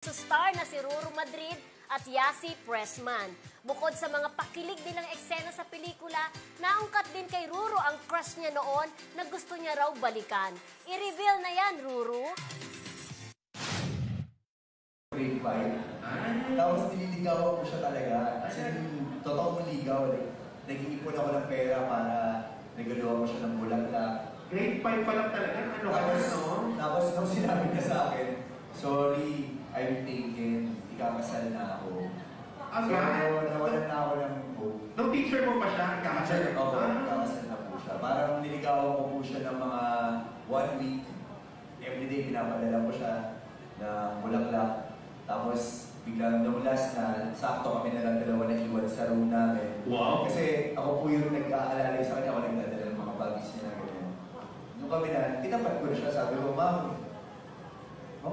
Star na si Ruru Madrid at Yasi Pressman. Bukod sa mga pakilig nilang eksena sa pelikula, naungkat din kay Ruru ang crush niya noon na gusto niya raw balikan. I-reveal na yan, Ruru. Grade 5. Tapos nililigawan ko siya talaga. Kasi totoo mong ligaw. Nag-iipon ako ng pera para nagaluwa ko siya ng bulaklak. Grade 5 pa lang talaga? Ano ka na, no? Tapos nung sinabi niya sa akin, sorry, I'm taken, ikakasal na ako. So, nawalan na ako ng hope. Nung teacher mo pa siya, kakasal? Oo, ikakasal na po siya. Parang niligawan ko po siya ng mga 1 week. Everyday pinapadala ko siya ng bulaklak. Tapos biglang nung last na, sakto kami na lang dalawa na iwan sa room namin. Wow! Kasi ako po yung nag-aalalay sa kanya, ako nagdadala ng mga bagis niya na ganyan. Nung kami na, tinapat ko na siya, sabi ko, Ma'am,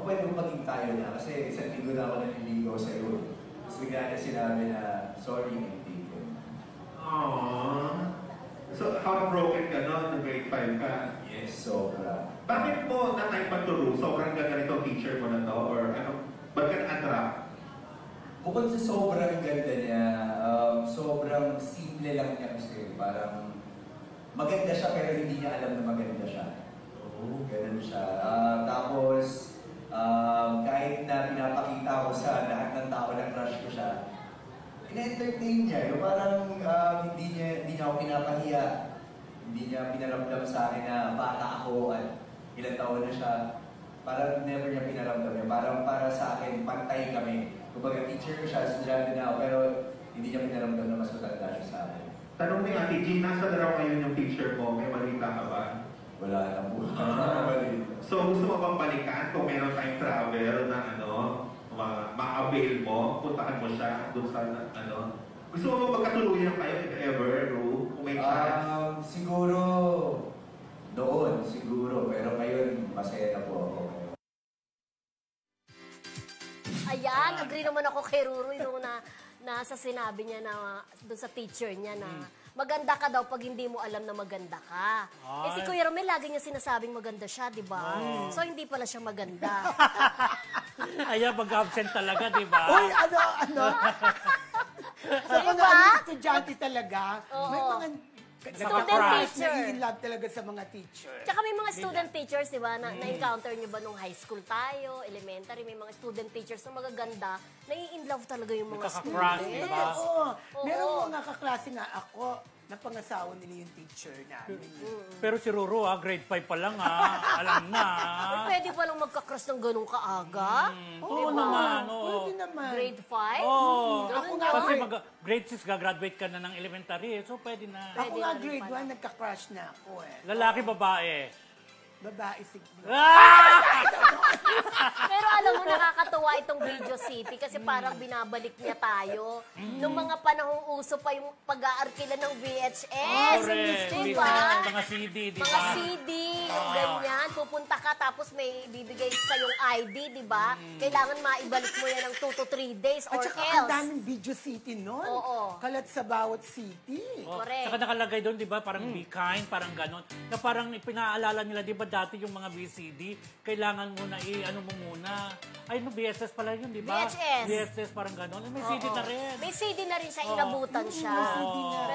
pwede mo maging tayo na kasi isang linggo na ako naniligaw sa'yo. Tapos bigla niya sinabi na, sorry, I'm taken. Aww. So, heartbroken ka no? Nung grade 5 ka? Yes, sobra. Bakit mo na-type pagturo? Sobrang ganda nito teacher mo na to? Or ano? Ba't ka na-attract? Bukod sa sobrang ganda niya, sobrang simple lang niya kasi. Parang maganda siya pero hindi niya alam na maganda siya. Ganun siya. Tapos, kahit na pinapakita ko sa lahat ng tao na crush ko siya, ina-entertain niya. Yung parang hindi niya ako pinapahiya. Hindi niya pinaramdam sa akin na bata ako at ilang taon na siya. Parang never niya pinaramdam niya. Parang para sa akin, pantay kami. Kumbaga teacher ko siya, estudyante na ako, pero hindi niya pinaramdam na mas matanda siya sa akin. Tanong ni Ate Jean, nasa na raw ngayon yung teacher mo? May balita ka ba? Wala na po. So, gusto mo bang balikan kung meron tayong travel na ma-avail mo, puntahan mo siya doon sa Gusto mo bang magkatuluyan kayo if ever, Ru? Kung may chance? Siguro noon, siguro. Pero ngayon, masaya na po ako. Ayan, agree naman ako kay Ruru yung na sa sinabi niya na doon sa teacher niya na maganda ka daw pag hindi mo alam na maganda ka. Eh si Kuya Romel, lagi niya sinasabing maganda siya, di ba? So hindi pala siya maganda. Ayan, mag-absent talaga, di ba? Uy, ano? Sa mga estudyante talaga, may mga student teacher. In love talaga sa mga teacher. Tsaka may mga student teachers, di ba? Na-encounter niyo ba nung high school tayo, elementary, may mga student teachers na magaganda, nai-in love talaga yung mga Nakaka-crush, students. di ba? Oo. Meron mga kaklase nga ako, na pangasawa nila yung teacher namin. Pero si Ruru, grade 5 pa lang, alam na. Pwede pa lang magka-crush ng ganun kaaga? Oo naman, Pwede naman. Grade 5? Oo. Ako nga, Kasi grade 6, gagraduate ka na ng elementary, so pwede na. Ako nga grade 1, nagka-crush na ako eh. Lalaki, babae. Babae siguro. Pero alam mo, nakakatuwa itong Video City kasi parang binabalik niya tayo nung mga panahong uso pa yung pag-aarkila ng VHS. Correct. Diba? Mga CD, di Mga ba? CD, yung ganyan. Pupunta ka tapos may bibigay sa yung ID, di ba? Kailangan maibalik mo yan ng 2 to 3 days or At saka ang else. daming Video City nun. Oo. Kalat sa bawat city. Correct. Saka nakalagay doon, di ba? Parang be kind, parang ganon. Na parang pinaalala nila, di ba dati yung mga VCD, kailangan mo na ano mo muna. Ay, no, VHS pala yun, di ba? VHS, parang ganon. May CD na rin. May CD na rin siya, inabutan siya.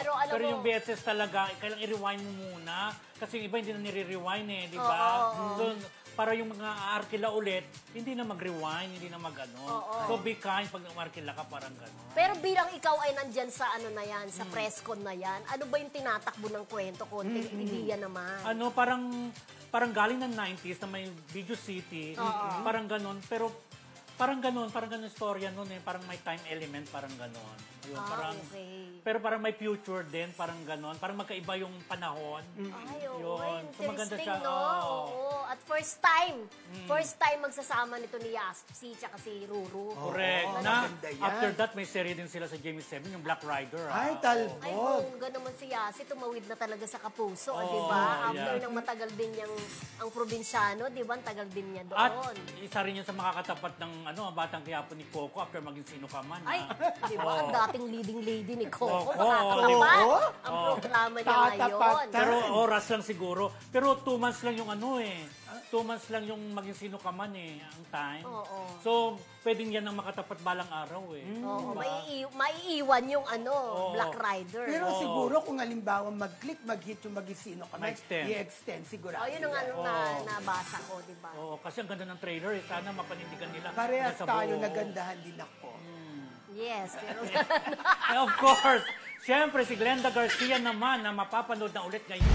Pero alam Pero mo, yung VHS talaga, kailangan i-rewind mo muna. Kasi yung iba hindi na nire-rewind eh, di ba? So, para yung mga arkila ulit, hindi na mag-rewind, hindi na mag-ano. So, be kind pag arkila ka, parang gano'n. pero bilang ikaw ay nandyan sa ano na yan, sa presscon na yan, ano ba yung tinatakbo ng kwento? Konting idea naman. Ano, parang galing ng 90s na may Video City, parang gano'n. Pero parang gano'n istorya nun eh. Parang may time element, parang gano'n. Yung, parang, okay. Pero parang may future din, parang gano'n. Parang magkaiba yung panahon. Ay, oo. Yun. So, maganda Interesting, siya. no? Oo. At first time magsasama nito ni Yasi tsaka si Ruru. Correct. Oo, maganda yan. After that, may series din sila sa Jamie 7, yung Black Rider. Ay, Ay, talbog. bongga naman si Yasi, tumawid na talaga sa kapuso, Oo, di ba? After yeah. ng matagal din niyang, ang probinsyano, di ba? Ang tagal din niya doon. At isa rin yun sa makakatapat ng Batang Quiapo ni Coco after maging sino ka man. Ay, di ba? Ang dating leading lady ni Coco, Oo, makakatapat. oo. Ang programa niya Tatapat. ngayon. Pero oras lang siguro. Pero 2 months lang yung ano eh. 2 months lang yung maging sino ka man ang time. Oo. So, pwedeng yan ang makatapat balang araw Oo, Diba? maiiwan yung Oo. Black Rider. Pero siguro kung halimbawa mag-click, mag-hit yung mag-isino ka, Ma-extend. i-extend siguro. Yun ang nabasa ko, di ba? Oo, kasi ang ganda ng trailer Sana mapanindigan nila. Parehas Nasa tayo, buo. nagandahan din ako. Yes, pero And of course, syempre si Glenda Garcia naman na mapapanood na ulit ngayon.